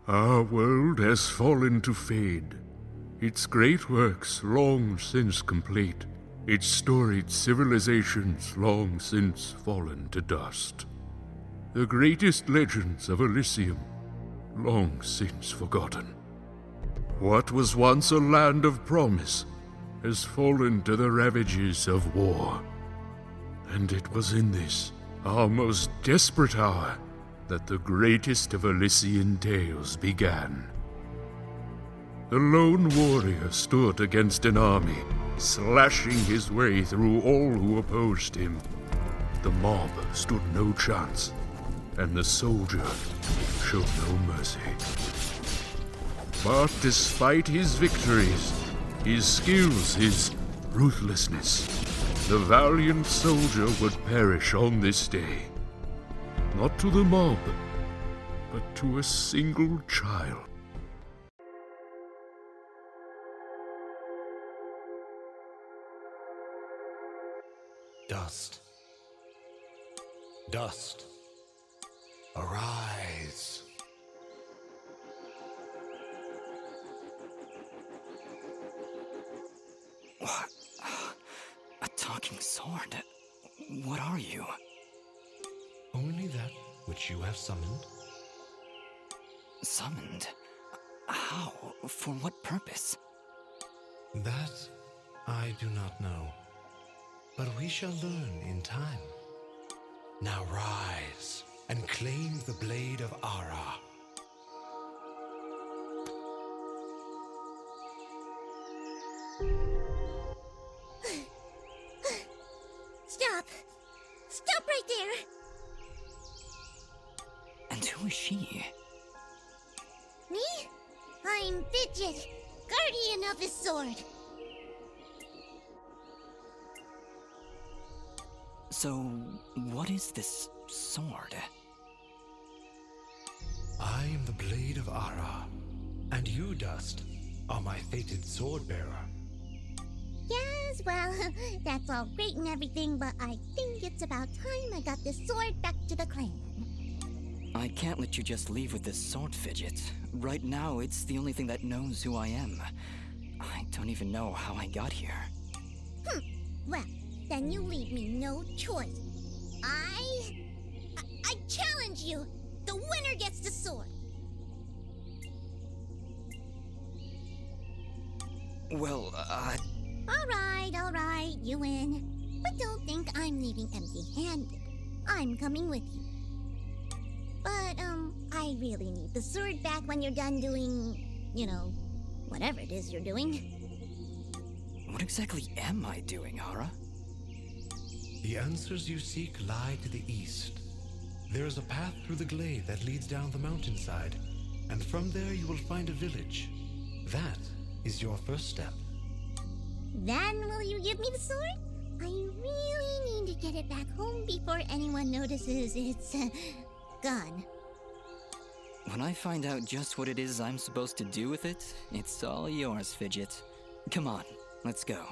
Our world has fallen to fade, its great works long since complete, its storied civilizations long since fallen to dust. The greatest legends of Elysium long since forgotten. What was once a land of promise has fallen to the ravages of war. And it was in this, our most desperate hour, that the greatest of Elysian tales began. The lone warrior stood against an army, slashing his way through all who opposed him. The mob stood no chance, and the soldier showed no mercy. But despite his victories, his skills, his ruthlessness, the valiant soldier would perish on this day. Not to the mob, but to a single child. Dust. Dust. Arise. What? A talking sword? What are you? Only that which you have summoned. Summoned? How? For what purpose? That I do not know. But we shall learn in time. Now rise and claim the blade of Ara. Stop! Stop right there! And who is she? Me? I'm Fidget, guardian of this sword. So, what is this sword? I am the blade of Ara, and you, Dust, are my fated sword bearer. Yes, well, that's all great and everything, but I think it's about time I got this sword back to the clan. I can't let you just leave with this sword, Fidget. Right now, it's the only thing that knows who I am. I don't even know how I got here. Well, then you leave me no choice. I challenge you! The winner gets the sword! Well, Alright, you win. But don't think I'm leaving empty-handed. I'm coming with you. But, I really need the sword back when you're done doing, whatever it is you're doing. what exactly am I doing, Ara? The answers you seek lie to the east. There is a path through the glade that leads down the mountainside, and from there you will find a village. That is your first step. Then will you give me the sword? I really need to get it back home before anyone notices it's, gone. When I find out just what it is I'm supposed to do with it, it's all yours, Fidget. Come on, let's go.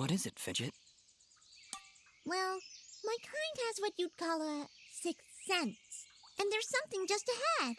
What is it, Fidget? Well, my kind has what you'd call a sixth sense. And there's something just ahead.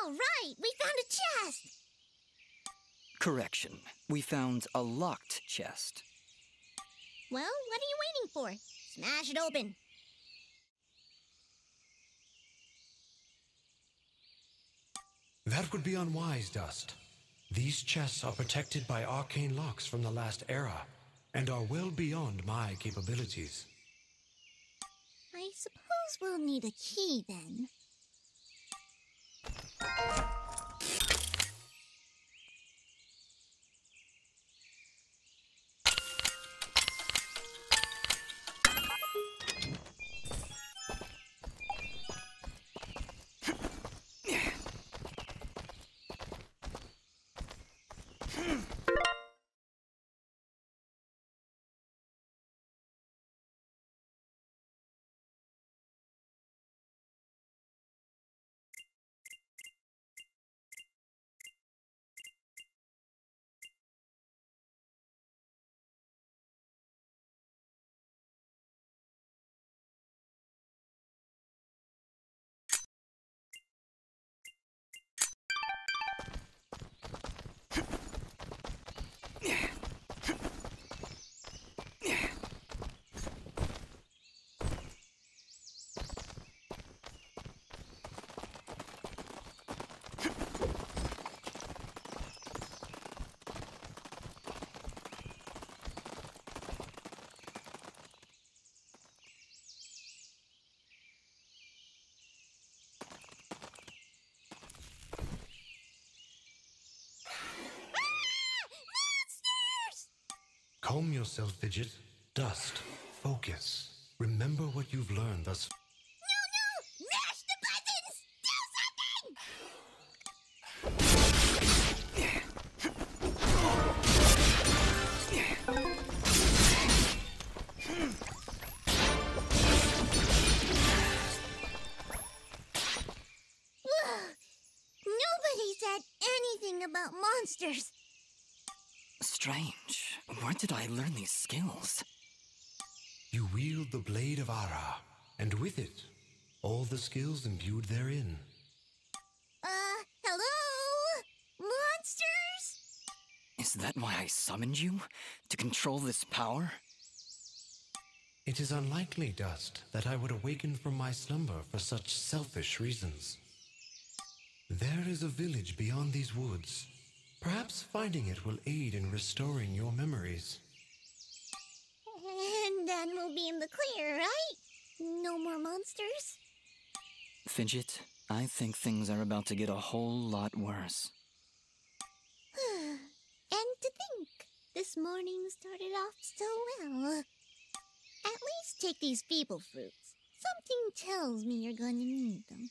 All right, we found a chest! Correction. We found a locked chest. Well, what are you waiting for? Smash it open. That would be unwise, Dust. These chests are protected by arcane locks from the last era, and are well beyond my capabilities. I suppose we'll need a key then. Calm yourself, Fidget. Dust. Focus. Remember what you've learned thus. No! Mash the buttons! Do something! strange. Where did I learn these skills? You wield the Blade of Ara, and with it, all the skills imbued therein. Hello? Monsters? Is that why I summoned you? To control this power? It is unlikely, Dust, that I would awaken from my slumber for such selfish reasons. There is a village beyond these woods. Perhaps finding it will aid in restoring your memories. And then we'll be in the clear, right? No more monsters? Fidget, I think things are about to get a whole lot worse. And to think, this morning started off so well. At least take these feeble fruits. Something tells me you're going to need them.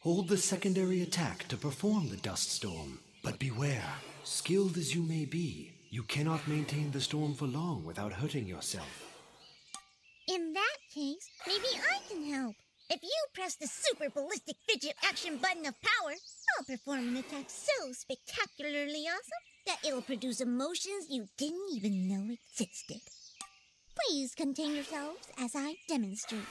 Hold the secondary attack to perform the dust storm. But beware, skilled as you may be, you cannot maintain the storm for long without hurting yourself. In that case, maybe I can help. If you press the super ballistic fidget action button of power, I'll perform an attack so spectacularly awesome that it'll produce emotions you didn't even know existed. Please contain yourselves as I demonstrate.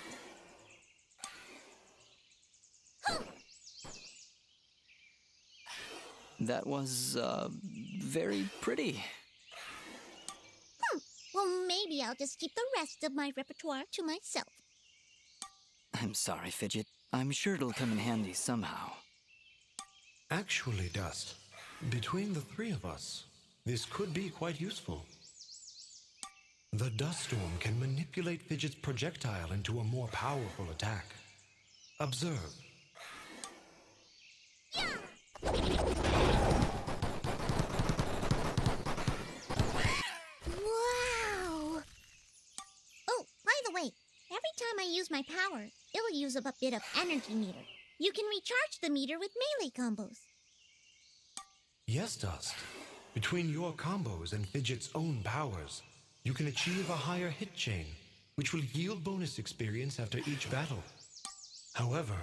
That was, very pretty. Well, maybe I'll just keep the rest of my repertoire to myself. I'm sorry, Fidget. I'm sure it'll come in handy somehow. Actually, Dust, between the three of us, this could be quite useful. The dust storm can manipulate Fidget's projectile into a more powerful attack. Observe. Yeah! Wow! Oh, by the way, every time I use my power, it'll use up a bit of energy meter. You can recharge the meter with melee combos. Yes, Dust. Between your combos and Fidget's own powers, you can achieve a higher hit chain, which will yield bonus experience after each battle. However,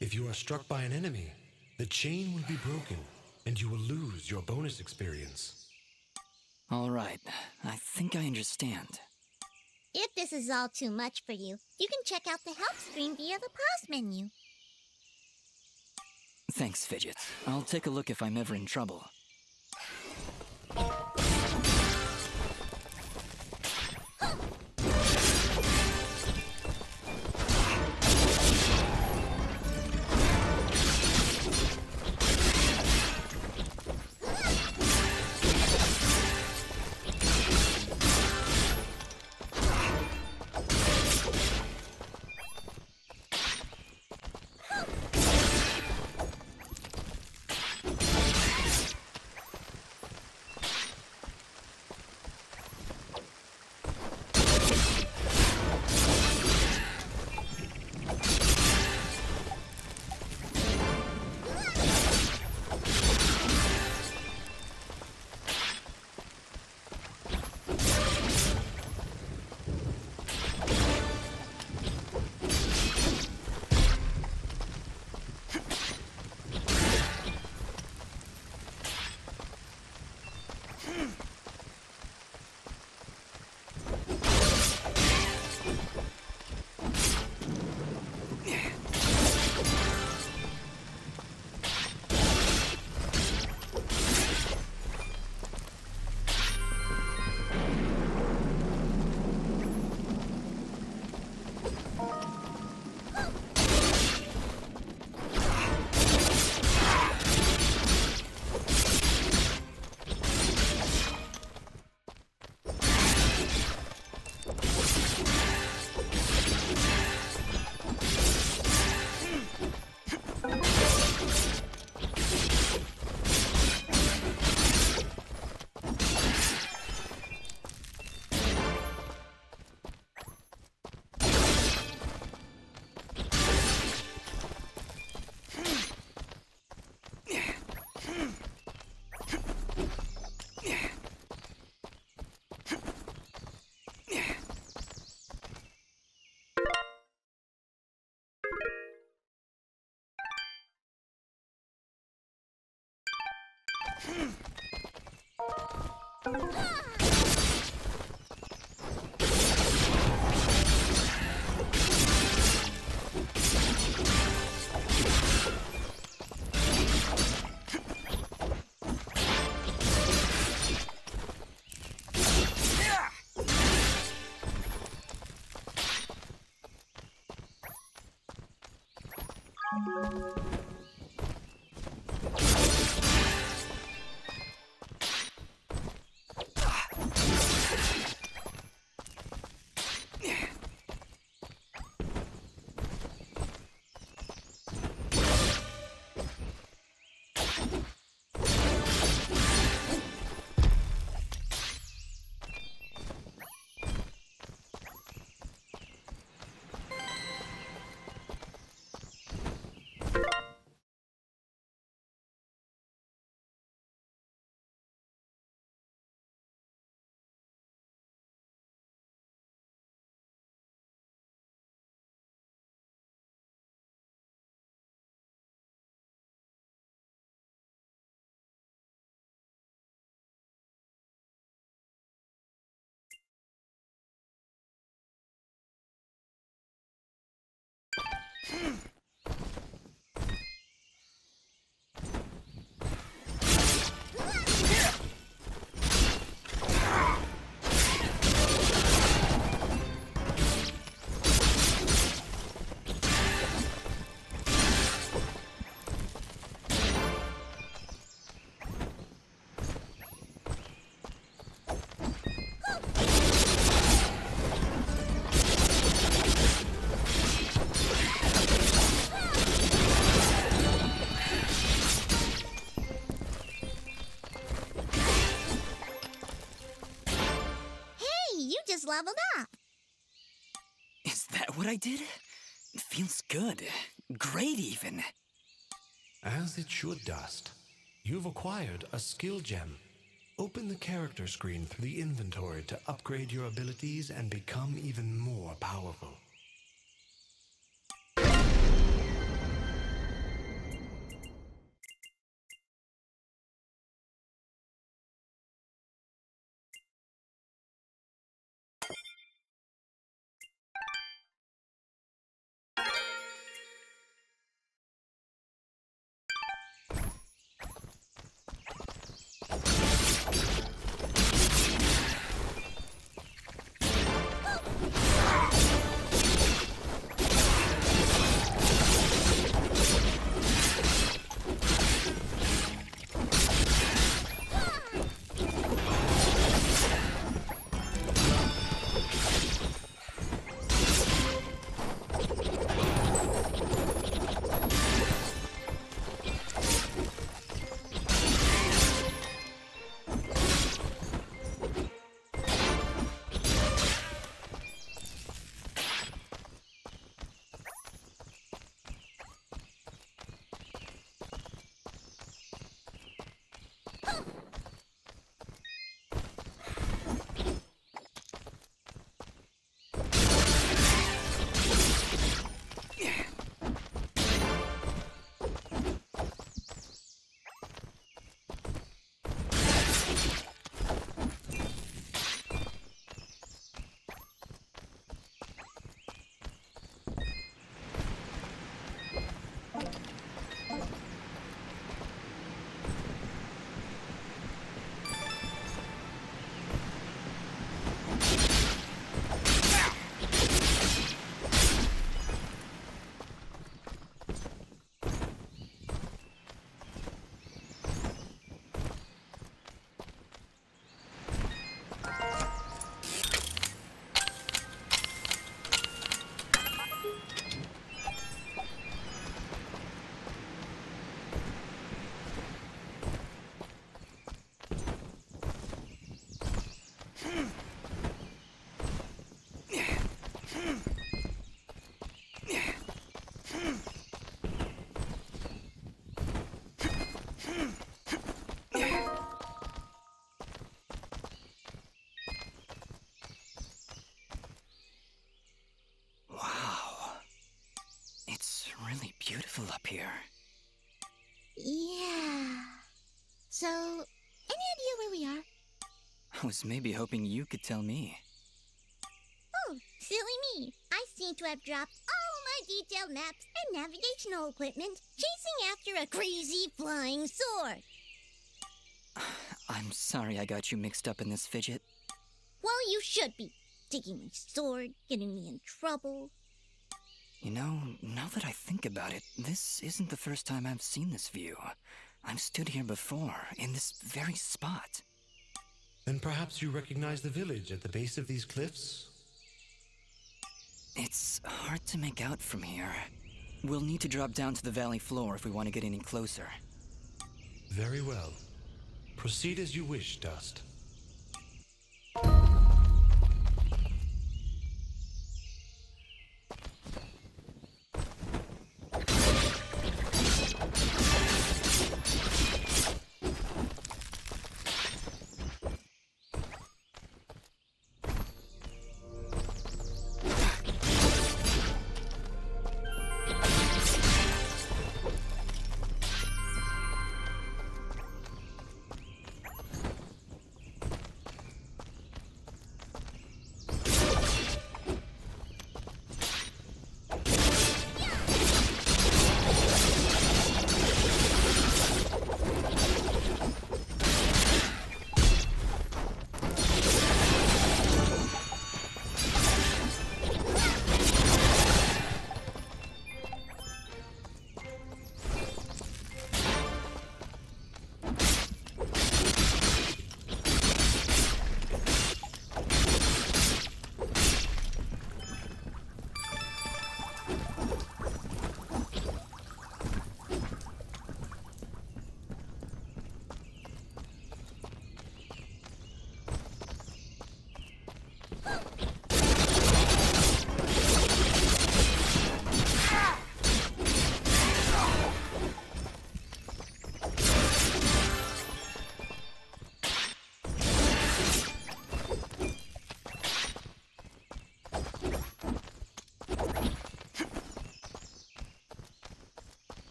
if you are struck by an enemy, the chain will be broken, and you will lose your bonus experience. All right, I think I understand. If this is all too much for you, you can check out the help screen via the pause menu. Thanks, Fidget. I'll take a look if I'm ever in trouble. Leveled up. Is that what I did? It feels good. Great, even. As it should, Dust. You've acquired a skill gem. Open the character screen through the inventory to upgrade your abilities and become even more powerful. here. Yeah. So, any idea where we are? I was maybe hoping you could tell me. Oh, silly me. I seem to have dropped all my detailed maps and navigational equipment chasing after a crazy flying sword. I'm sorry I got you mixed up in this fidget. Well, you should be. Taking my sword, getting me in trouble. You know, now that I think about it, this isn't the first time I've seen this view. I've stood here before, in this very spot. Then perhaps you recognize the village at the base of these cliffs? It's hard to make out from here. We'll need to drop down to the valley floor if we want to get any closer. Very well. Proceed as you wish, Dust.